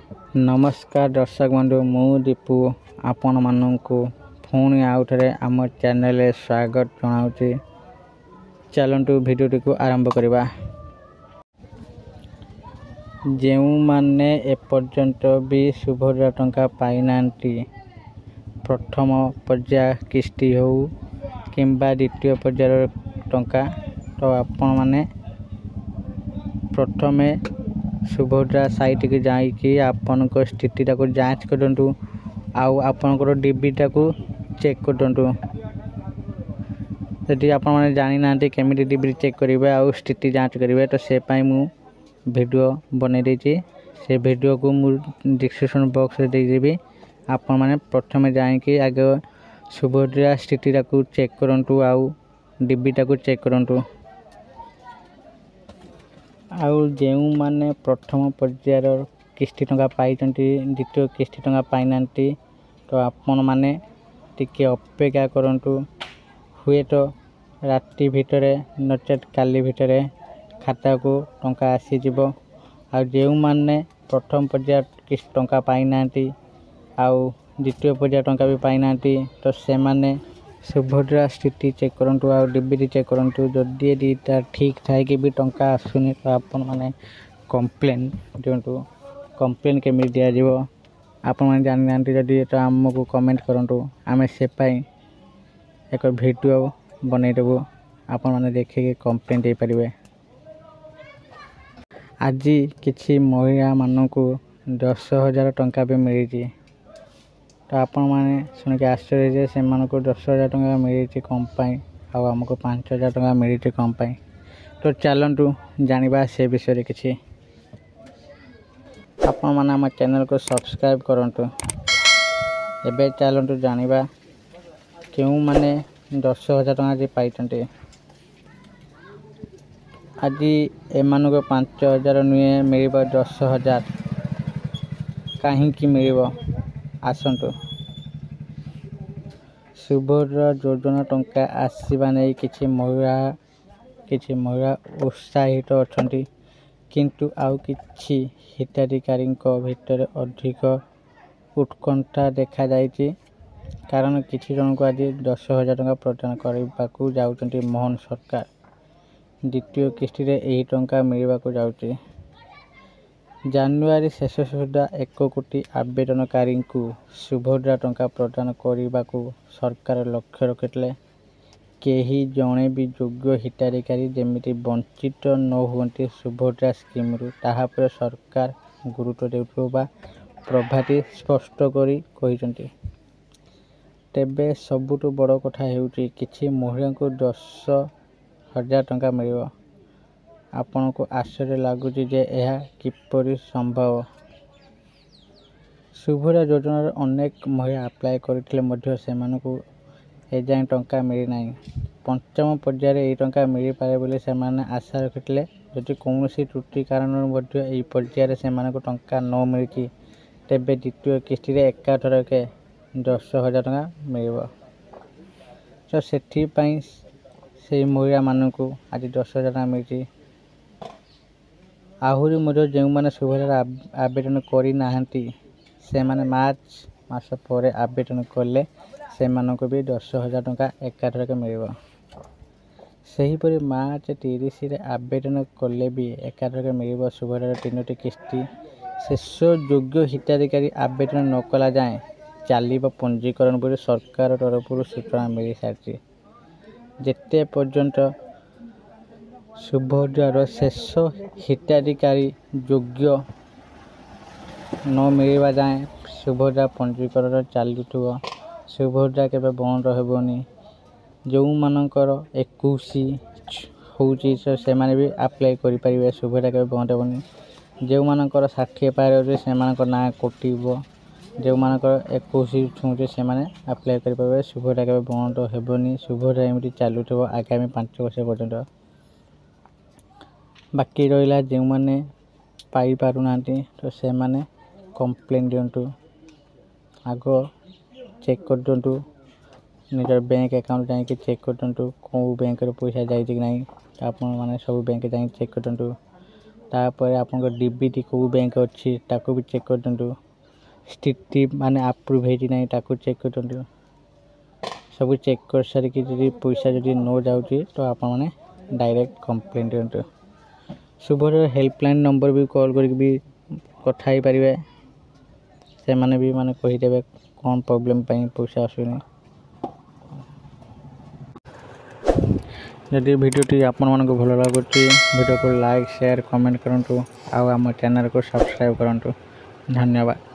नमस्कार दर्शक बंधु मु दीपू आपण मानू पुणी आउ थे आम चैनल स्वागत जनाऊँगी। चलतु भिडियो को आरंभ करवा। जो माने एपर्यंत भी सुभद्रा टंका पाई ना प्रथम पर्याय किस्ती हो कि द्वितीय पर्यायर टंका तो आपण माने प्रथमे सुभद्रा साइट की जाकि आपण स्थिति को जांच करूँ आउ डीबीटा को चेक करूँ। यदि आपण मैंने जानी ना केमी डीबी चेक करेंगे आउ स्थिति जांच करेंगे तो से मु वीडियो बने देती से वीडियो को मु डिस्क्रिप्शन बॉक्स में देदेवी। आपण मैंने प्रथम जाकि आगे सुभद्रा स्थिति को चेक करूँ आउ डीबीटा को चेक करूँ। आउ जो माने प्रथम पर्यायर किस्ती टंका पाई द्वितीय किस्ती टंका पाई ना तो आपण माने टिके अपेक्षा करंतु हुए तो राति भितर नचेत काली भितर खाता को टंका आसीजिव। आ जो माने प्रथम पर्यायर किस्ती टंका पाई ना आउ द्वितीय पर्यायर टंका भी पाई ना तो से माने सुभद्रा स्थिति चेक करूँ आ डीबी चेक करूँ। जदि दीटा ठीक थाए कि भी टंका आसुनी तो आपण मैंने कंप्लेन दिंतु। कंप्लेन केमी दिज्व आपण मैंने जानी ना जदि तो आमको कमेंट करूँ आम से एक वीडियो बनईदेबू आपण मैंने देखिए कंप्लेन दे पारे। आज किसी महिला मानू 10,000 टंका भी मिली तो आपण मैंने शुणिक आश्चर्य से 10,000 टंका मिली कम आमको 5,000 टंका मिली कम। तो चलतु जानिबा से विषय किसी आपण मैंने आम चैनल को सब्सक्राइब करंतु। एबे चलतु जानिबा क्यों माने 10,000 टंका पाई। आज एमान को 5,000 नुहे मिल 10,000 कहीं मिल आसतु। सुभद्रा योजना टंका आसवा नहीं किसी महिला उत्साहित अच्छा किंतु आउ किछि हिताधिकारी भितर अधिक उत्कंठा देखा जाइछि। कारण किछि जन को आज 10,000 टंका प्रदान करने जाउछन्ति मोहन सरकार। द्वितीय किस्ती रे एही टंका मिलवा को जाउछि। जानुआरी शेष सुधा 1 कोटी आवेदनकारी को सुभद्रा टंका प्रदान करने को सरकार लक्ष्य रखिते। केही जणे भी योग्य हिताधिकारी जेमिति वंचित न हुअन्ति सुभद्रा स्कीम रु ताहा पर सरकार गुरुत्व देउथबा प्रभाती स्पष्ट करी कहिसन्ति। तेबे सबुठु बड़ कथा हेउछि किछि महिला को 10,000 टंका मिलिବ। आपण को आश्चर्य लगुच जे यह किपरि संभव। सुभद्रा योजना अनेक महिला अप्लाई करते से एजाए टंका मिली ना। पंचम पर्यायर यही टंका मिल पारे बोली से आशा रखिते। जदि कौन त्रुटि कारण पर्यायर से टंका न मिली तेबे द्वितीय किस्ती रे एकाथर के 10,000 टंका मिल तो से महिला मानक आज 10,000 टंका मिली। आहरी जो मैंने सुभद्रा आवेदन करना से माने मार्च मास पर आवेदन कले से मानक भी 10,000 टंका एकाथर के मिल। सेहीपरि मार्च 30 रे आवेदन कले भी एकाथर के मिल सुभद्रा 3टी किस्ती। शेष योग्य हिताधिकारी आवेदन न कला जाए चलो पंजीकरण बोली सरकार तरफ सूचना मिल सारी। जेते पर्यंत सुभद्रार शेष हिताधिकारी योग्य न मिलवा जाए सुभद्रा पंजीकरण चलुव। सुभद्रा केबे बंद हेबनी। जो मानकर 21 होउची से माने भी अप्लाई करि परिबे सुभद्रा केबे बंद हेबनी। जो मानकर 60 पार होचे से मानकर ना कोटिबो। जो मानकर 21 छुचे से माने अप्लाई करि परिबे सुभद्रा केबे बंद हेबनी। सुभद्रा एमती चलुव आगामी 5 वर्ष पर्यंत। बाकी रहिला जो माने पाई पारु नांती तो से माने कंप्लेन दिंतु। आग चेक कर दिंतु निजर बैंक अकाउंट जाकि चेक कर दिंतु कौ बैंक पैसा जाइए कि नहीं। आप मैंने सब बैंक जा चेक कर दिंतु। तापर आपन डीबीटी को बैंक अच्छी ताको भी चेक कर दिंतु स्थिति माने अप्रूव है नहीं ताको चेक कर दिंतु सब चेक कर सारिकी जदि पैसा जदि न जाउची तो आपन माने डायरेक्ट कंप्लेंट दिंतु शुभर हेल्पलाइन नंबर भी कॉल करके भी कथा ही पारिबे से माने भी माने कहि देबे कौन प्रॉब्लम पई पैसा आसुनी जदि वीडियोटी आपण मानको भल लागुची वीडियो को लाइक शेयर कमेंट करंतु आ हम चैनल को सब्सक्राइब करंतु धन्यवाद।